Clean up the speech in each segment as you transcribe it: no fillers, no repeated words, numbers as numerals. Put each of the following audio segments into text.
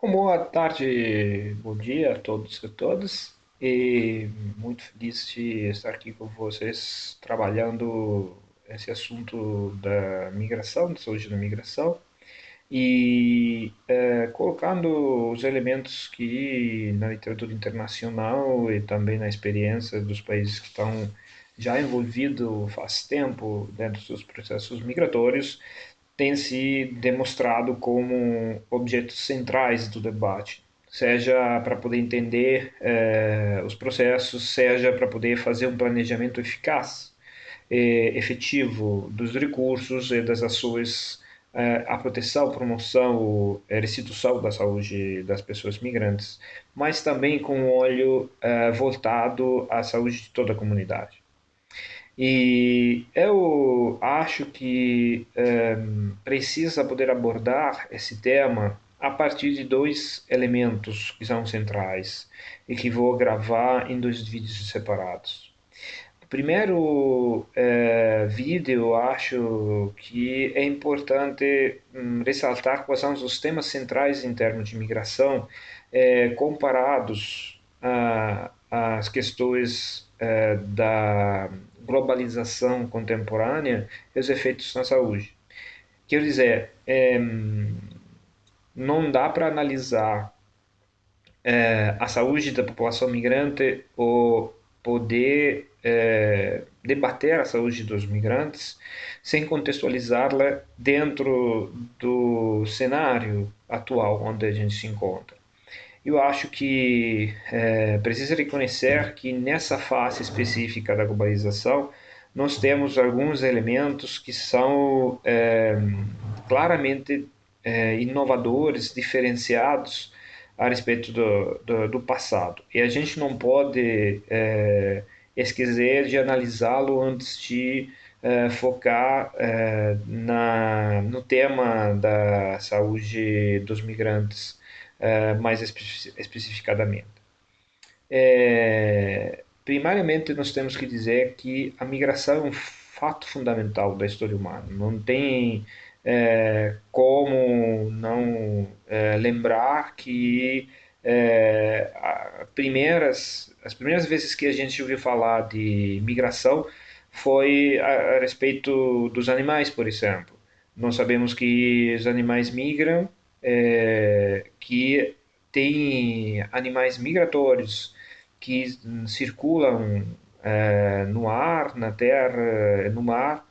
Boa tarde, bom dia a todos e todas. E muito feliz de estar aqui com vocês trabalhando esse assunto da migração, da saúde da migração, e colocando os elementos que na literatura internacional e também na experiência dos países que estão já envolvidos faz tempo dentro dos processos migratórios têm se demonstrado como objetos centrais do debate, seja para poder entender os processos, seja para poder fazer um planejamento eficaz e efetivo dos recursos e das ações a proteção, promoção e restituição da saúde das pessoas migrantes, mas também com um olho voltado à saúde de toda a comunidade. E eu acho que precisa poder abordar esse tema a partir de dois elementos que são centrais e que vou gravar em dois vídeos separados. O primeiro vídeo, eu acho que é importante ressaltar quais são os temas centrais em termos de migração comparados às questões da globalização contemporânea e os efeitos na saúde. Quer dizer, não dá para analisar a saúde da população migrante ou poder debater a saúde dos migrantes sem contextualizá-la dentro do cenário atual onde a gente se encontra. Eu acho que precisa reconhecer que nessa fase específica da globalização nós temos alguns elementos que são claramente inovadores, diferenciados a respeito do passado. E a gente não pode esquecer de analisá-lo antes de focar no tema da saúde dos migrantes mais especificadamente. Primariamente, nós temos que dizer que a migração é um fato fundamental da história humana. Não tem como não lembrar que as primeiras vezes que a gente ouviu falar de migração foi a respeito dos animais, por exemplo. Nós sabemos que os animais migram, que tem animais migratórios que circulam no ar, na terra, no mar,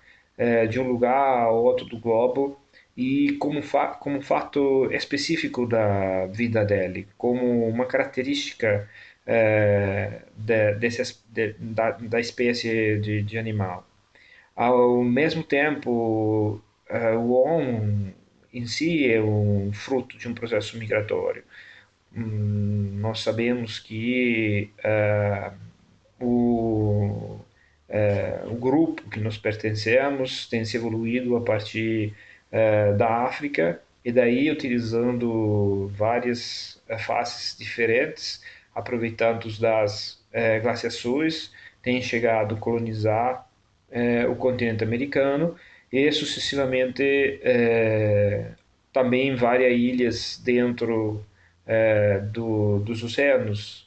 de um lugar ao outro do globo, e como fato específico da vida dele, como uma característica da espécie de animal. Ao mesmo tempo, o homem em si é um fruto de um processo migratório. Nós sabemos que o grupo que nós pertencemos tem se evoluído a partir da África e daí utilizando várias faces diferentes, aproveitando das glaciações, tem chegado a colonizar o continente americano e sucessivamente também várias ilhas dentro dos oceanos.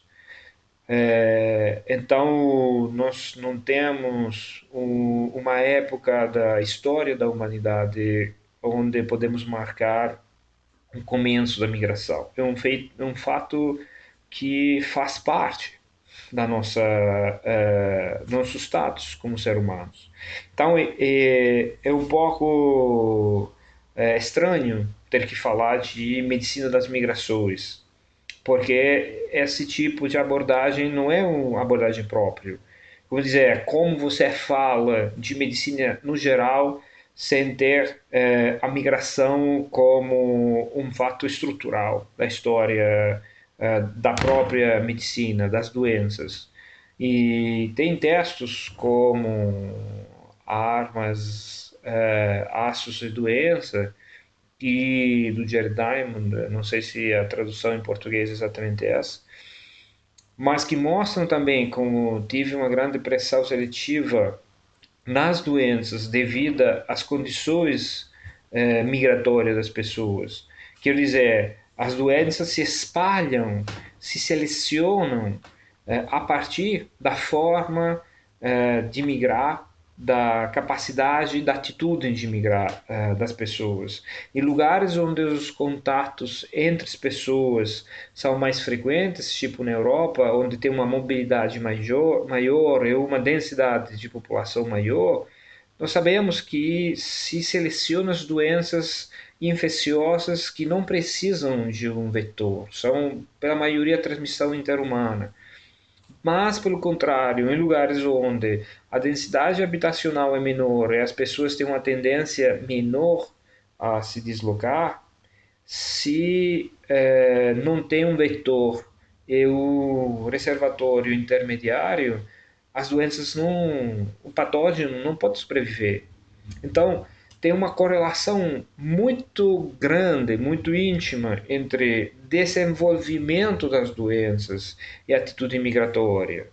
Então, nós não temos uma época da história da humanidade onde podemos marcar o começo da migração. É um fato que faz parte da nosso status como ser humanos. Então, é um pouco estranho ter que falar de medicina das migrações, porque esse tipo de abordagem não é uma abordagem própria. Vou dizer, como você fala de medicina no geral sem ter a migração como um fato estrutural da história da própria medicina, das doenças. E tem textos como Armas, Aços e Doença, e do Jared Diamond, não sei se a tradução em português é exatamente essa, mas que mostram também como tive uma grande pressão seletiva nas doenças devido às condições migratórias das pessoas. Quer dizer, As doenças se espalham, se selecionam a partir da forma de migrar, da capacidade, da atitude de migrar das pessoas. Em lugares onde os contatos entre as pessoas são mais frequentes, tipo na Europa, onde tem uma mobilidade maior e uma densidade de população maior, nós sabemos que se seleciona as doenças infecciosas que não precisam de um vetor, são, pela maioria, transmissão interhumana. Mas, pelo contrário, em lugares onde a densidade habitacional é menor e as pessoas têm uma tendência menor a se deslocar, se não tem um vetor e o reservatório intermediário, as doenças não, o patógeno não pode sobreviver. Então, tem uma correlação muito grande, muito íntima entre desenvolvimento das doenças e atitude migratória.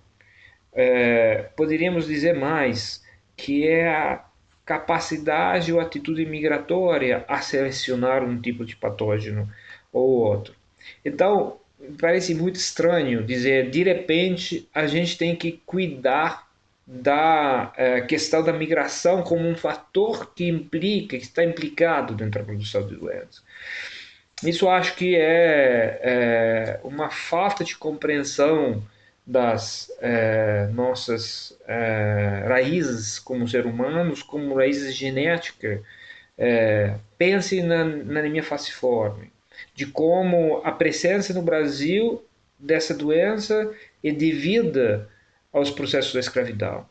Poderíamos dizer mais que é a capacidade ou atitude migratória a selecionar um tipo de patógeno ou outro. Então, parece muito estranho dizer, de repente, a gente tem que cuidar da questão da migração como um fator que implica, que está implicado dentro da produção de doenças. Isso acho que é uma falta de compreensão das nossas raízes como ser humanos, como raízes genéticas. Pense na anemia falciforme, de como a presença no Brasil dessa doença é devida aos processos da escravidão.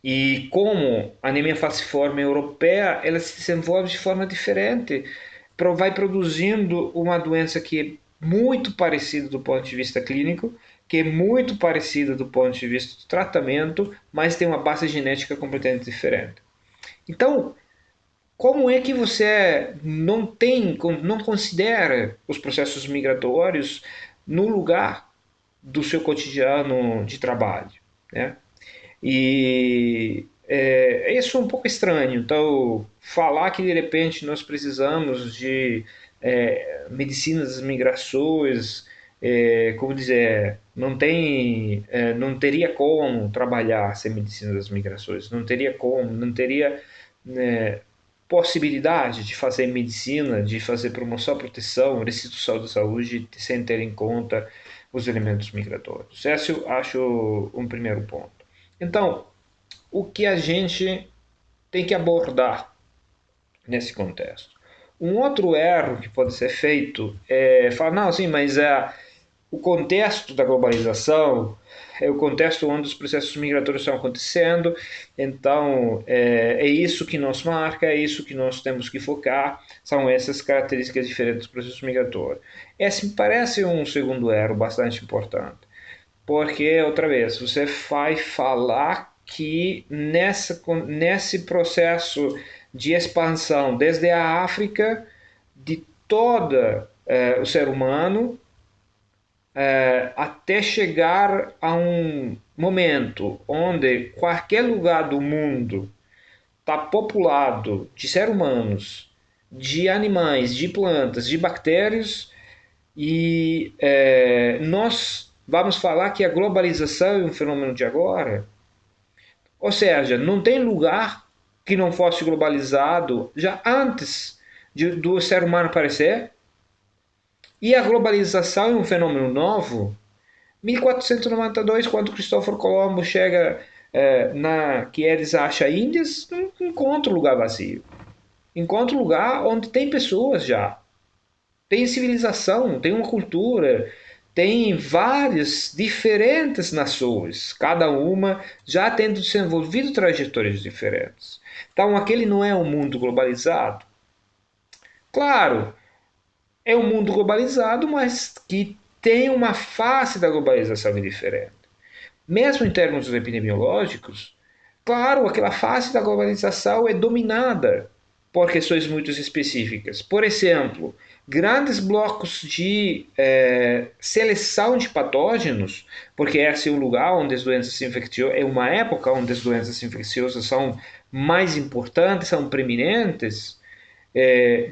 E como a anemia falciforme europeia, ela se desenvolve de forma diferente, vai produzindo uma doença que é muito parecida do ponto de vista clínico, que é muito parecida do ponto de vista do tratamento, mas tem uma base genética completamente diferente. Então, como é que você não considera os processos migratórios no lugar do seu cotidiano de trabalho, né? E isso é um pouco estranho. Então, falar que de repente nós precisamos de medicinas das migrações, como dizer, não teria como trabalhar sem medicina das migrações, não teria como, não teria né, possibilidade de fazer medicina, de fazer promoção, proteção, restituição da saúde sem ter em conta os elementos migratórios. Esse eu acho um primeiro ponto. Então, o que a gente tem que abordar nesse contexto? Um outro erro que pode ser feito é falar, não, sim, mas o contexto da globalização é o contexto onde os processos migratórios estão acontecendo, então é isso que nos marca, é isso que nós temos que focar, são essas características diferentes dos processos migratórios. Esse me parece um segundo erro bastante importante, porque, outra vez, você vai falar que nesse processo de expansão desde a África, de todo o ser humano, até chegar a um momento onde qualquer lugar do mundo está populado de seres humanos, de animais, de plantas, de bactérias, e nós vamos falar que a globalização é um fenômeno de agora. Ou seja, não tem lugar que não fosse globalizado já antes do ser humano aparecer. E a globalização é um fenômeno novo. 1492, quando Cristóvão Colombo chega que eles acham Índias, não encontra um lugar vazio. Encontra um lugar onde tem pessoas já. Tem civilização, tem uma cultura, tem várias diferentes nações, cada uma já tendo desenvolvido trajetórias diferentes. Então, aquele não é um mundo globalizado. Claro, é um mundo globalizado, mas que tem uma face da globalização diferente. Mesmo em termos epidemiológicos, claro, aquela face da globalização é dominada por questões muito específicas. Por exemplo, grandes blocos de seleção de patógenos, porque esse é o lugar onde as doenças infecciosas, é uma época onde as doenças infecciosas são mais importantes, são preeminentes,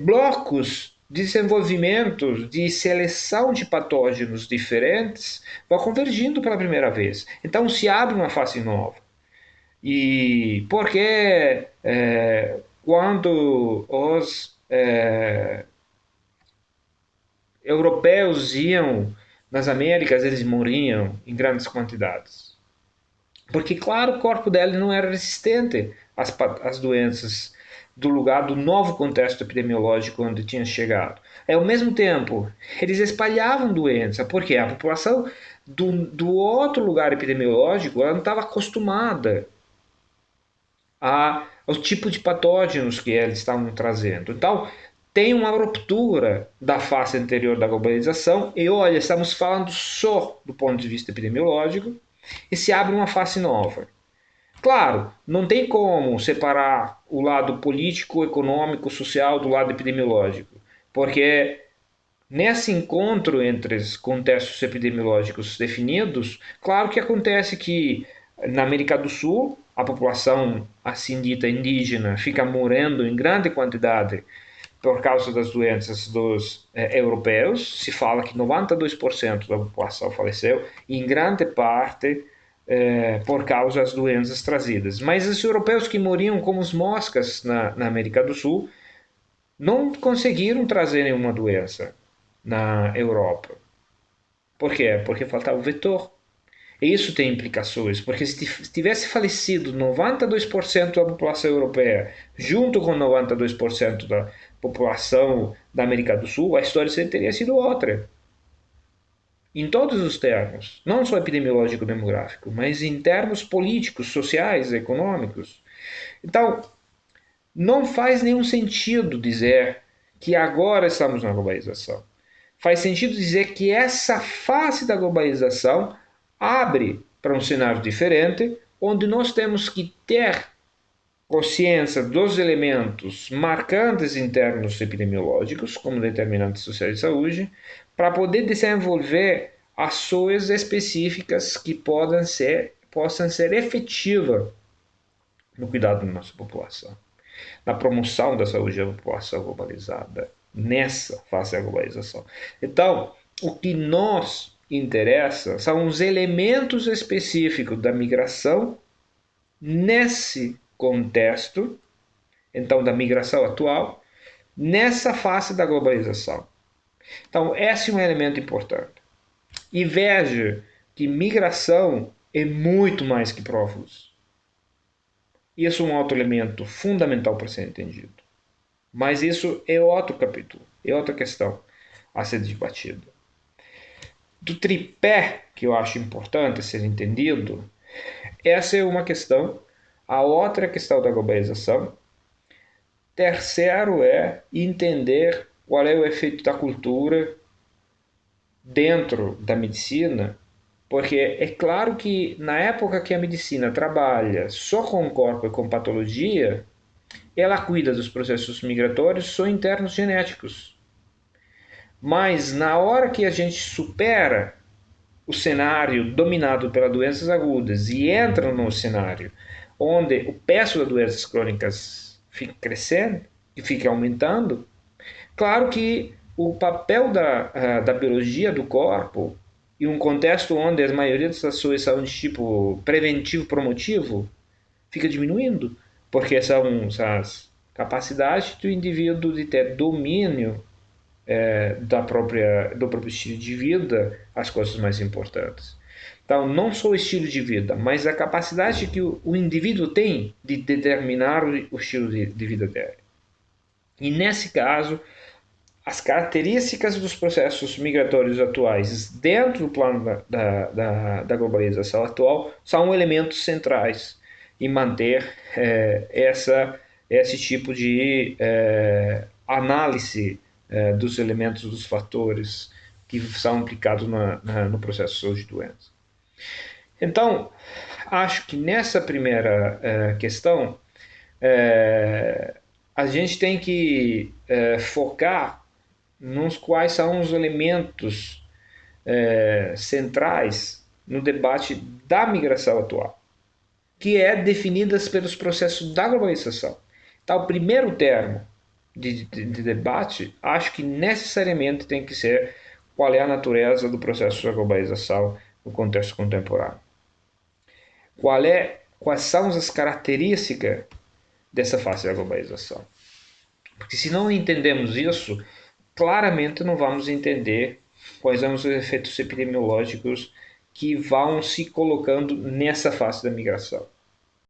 blocos desenvolvimentos de seleção de patógenos diferentes vão convergindo pela primeira vez. Então se abre uma face nova. E porque quando os europeus iam nas Américas, eles morriam em grandes quantidades. Porque, claro, o corpo dele não era resistente às doenças do lugar, do novo contexto epidemiológico onde tinha chegado. Ao mesmo tempo, eles espalhavam doença, porque a população do outro lugar epidemiológico ela não estava acostumada ao tipo de patógenos que eles estavam trazendo. Então, tem uma ruptura da face anterior da globalização, e olha, estamos falando só do ponto de vista epidemiológico, e se abre uma face nova. Claro, não tem como separar o lado político, econômico, social do lado epidemiológico, porque nesse encontro entre os contextos epidemiológicos definidos, claro que acontece que na América do Sul a população assim dita indígena fica morrendo em grande quantidade por causa das doenças dos europeus. Se fala que 92% da população faleceu, em grande parte por causa das doenças trazidas. Mas os europeus que morriam como as moscas na América do Sul não conseguiram trazer nenhuma doença na Europa. Por quê? Porque faltava o vetor. E isso tem implicações, porque se tivesse falecido 92% da população europeia, junto com 92% da população da América do Sul, a história teria sido outra. Em todos os termos, não só epidemiológico-demográfico, mas em termos políticos, sociais, econômicos. Então, não faz nenhum sentido dizer que agora estamos na globalização. Faz sentido dizer que essa fase da globalização abre para um cenário diferente, onde nós temos que ter consciência dos elementos marcantes em termos epidemiológicos, como determinantes sociais de saúde, para poder desenvolver ações específicas que possam ser efetivas no cuidado da nossa população, na promoção da saúde da população globalizada, nessa fase da globalização. Então, o que nos interessa são os elementos específicos da migração nesse contexto, então, da migração atual, nessa fase da globalização. Então, esse é um elemento importante. E veja que migração é muito mais que prófugos. Isso é um outro elemento fundamental para ser entendido. Mas isso é outro capítulo, é outra questão a ser debatida. Do tripé que eu acho importante ser entendido, essa é uma questão. A outra questão da globalização. Terceiro é entender qual é o efeito da cultura dentro da medicina, porque é claro que na época que a medicina trabalha só com o corpo e com patologia, ela cuida dos processos migratórios só internos genéticos. Mas na hora que a gente supera o cenário dominado pelas doenças agudas e entra no cenário onde o peso das doenças crônicas fica crescendo e fica aumentando, claro que o papel da biologia do corpo em um contexto onde a maioria das ações são de tipo preventivo-promotivo, fica diminuindo, porque são as capacidades do indivíduo de ter domínio do próprio estilo de vida, as coisas mais importantes. Então, não só o estilo de vida, mas a capacidade que o indivíduo tem de determinar o estilo de vida dele. E nesse caso, as características dos processos migratórios atuais dentro do plano da globalização atual são elementos centrais em manter esse tipo de análise dos elementos, dos fatores que são implicados no processo de saúde de doença. Então, acho que nessa primeira questão, a gente tem que focar nos quais são os elementos centrais no debate da migração atual, que é definidas pelos processos da globalização. Então, o primeiro termo de debate, acho que necessariamente tem que ser qual é a natureza do processo da globalização no contexto contemporâneo. Quais são as características dessa fase da globalização? Porque se não entendemos isso, claramente não vamos entender quais são os efeitos epidemiológicos que vão se colocando nessa fase da migração.